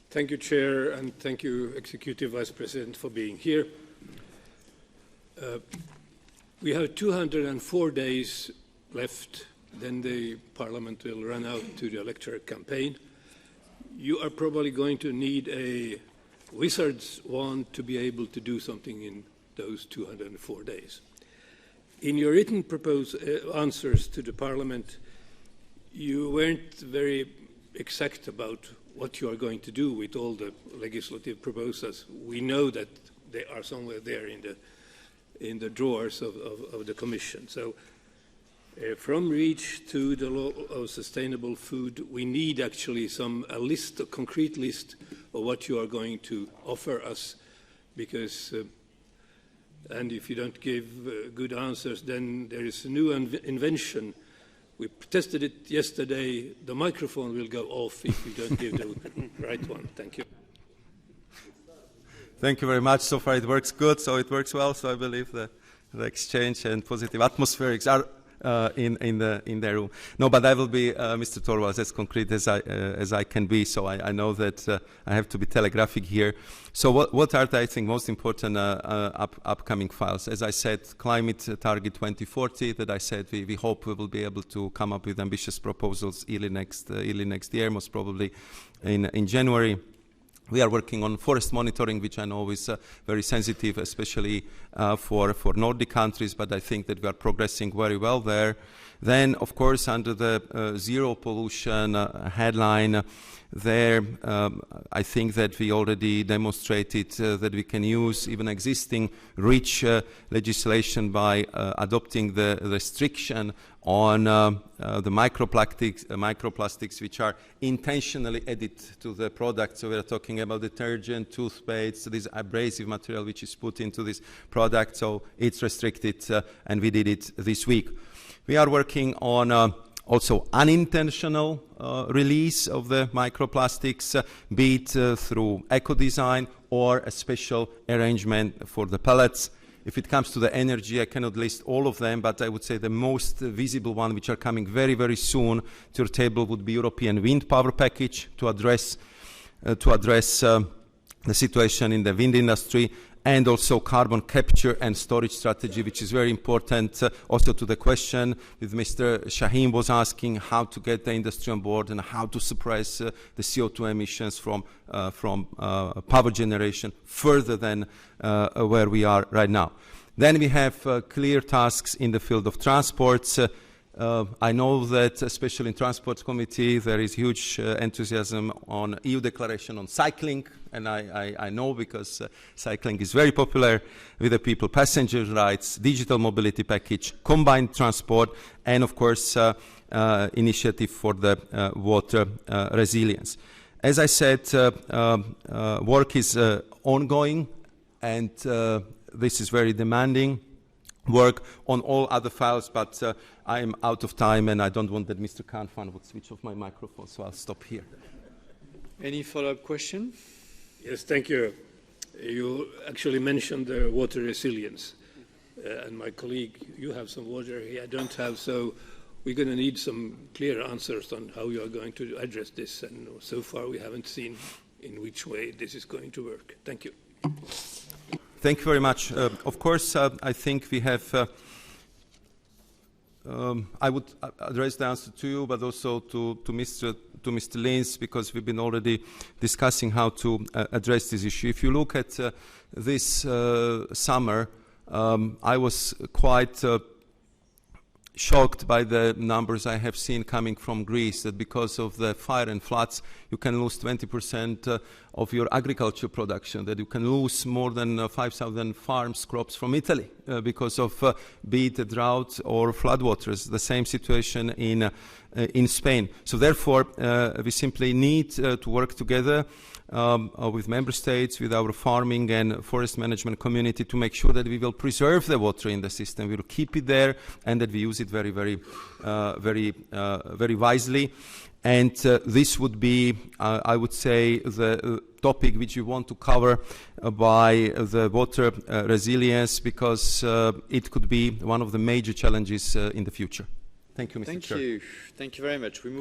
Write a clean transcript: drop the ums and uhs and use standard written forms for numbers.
Thank you, Chair, and thank you, Executive Vice President, for being here. We have 204 days left, then the Parliament will run out to the electoral campaign. You are probably going to need a wizard's wand to be able to do something in those 204 days. In your written answers to the Parliament, you weren't very exact about what you are going to do with all the legislative proposals. We know that they are somewhere there in the drawers of the Commission. So from REACH to the law of sustainable food, we need actually a concrete list of what you are going to offer us, because and if you don't give good answers, then there is a new invention. We tested it yesterday. The microphone will go off if you don't give the right one. Thank you. Thank you very much. So far it works good, so it works well. So I believe the exchange and positive atmospherics are in the room. No, but I will be, Mr. Torvalds, as concrete as I can be. So I know that I have to be telegraphic here. So what are the, I think, most important upcoming files? As I said, climate target 2040. That I said we hope we will be able to come up with ambitious proposals early next year, most probably in January. We are working on forest monitoring, which I know is very sensitive, especially for Nordic countries, but I think that we are progressing very well there. Then, of course, under the zero pollution headline, there I think that we already demonstrated that we can use even existing REACH legislation by adopting the restriction on the microplastics which are intentionally added to the product. So we are talking about detergent, toothpaste, this abrasive material which is put into this product. So it's restricted, and we did it this week. We are working on also unintentional release of the microplastics, be it through eco-design or a special arrangement for the pellets. If it comes to the energy, I cannot list all of them, but I would say the most visible one, which are coming very, very soon to your table, would be European wind power package to address the situation in the wind industry, and also carbon capture and storage strategy, which is very important. Also to the question that Mr. Shaheen was asking, how to get the industry on board and how to suppress the CO2 emissions from power generation further than where we are right now. Then we have clear tasks in the field of transports. I know that, especially in Transport Committee, there is huge enthusiasm on EU declaration on cycling, and I know because cycling is very popular with the people, passenger rights, digital mobility package, combined transport, and of course, initiative for the water resilience. As I said, work is ongoing, and this is very demanding work on all other files, but I am out of time and I don't want that Mr. Kanfan would switch off my microphone, so I'll stop here. Any follow-up question? Yes, thank you. You actually mentioned the water resilience, and my colleague, you have some water here, I don't have, so we're going to need some clear answers on how you are going to address this, and so far we haven't seen in which way this is going to work. Thank you. Thank you very much. Of course, I think we have, I would address the answer to you, but also to Mr. Lins, because we've been already discussing how to address this issue. If you look at this summer, I was quite shocked by the numbers I have seen coming from Greece, that because of the fire and floods, you can lose 20% of your agriculture production, that you can lose more than 5,000 farms crops from Italy because of be it a drought or floodwaters. The same situation in Spain. So therefore, we simply need to work together with member states, with our farming and forest management community to make sure that we will preserve the water in the system, we will keep it there, and that we use it very, very, very wisely. And this would be, I would say, the topic which we want to cover by the water resilience, because it could be one of the major challenges in the future. Thank you, Mr. Chair. Thank you very much. We move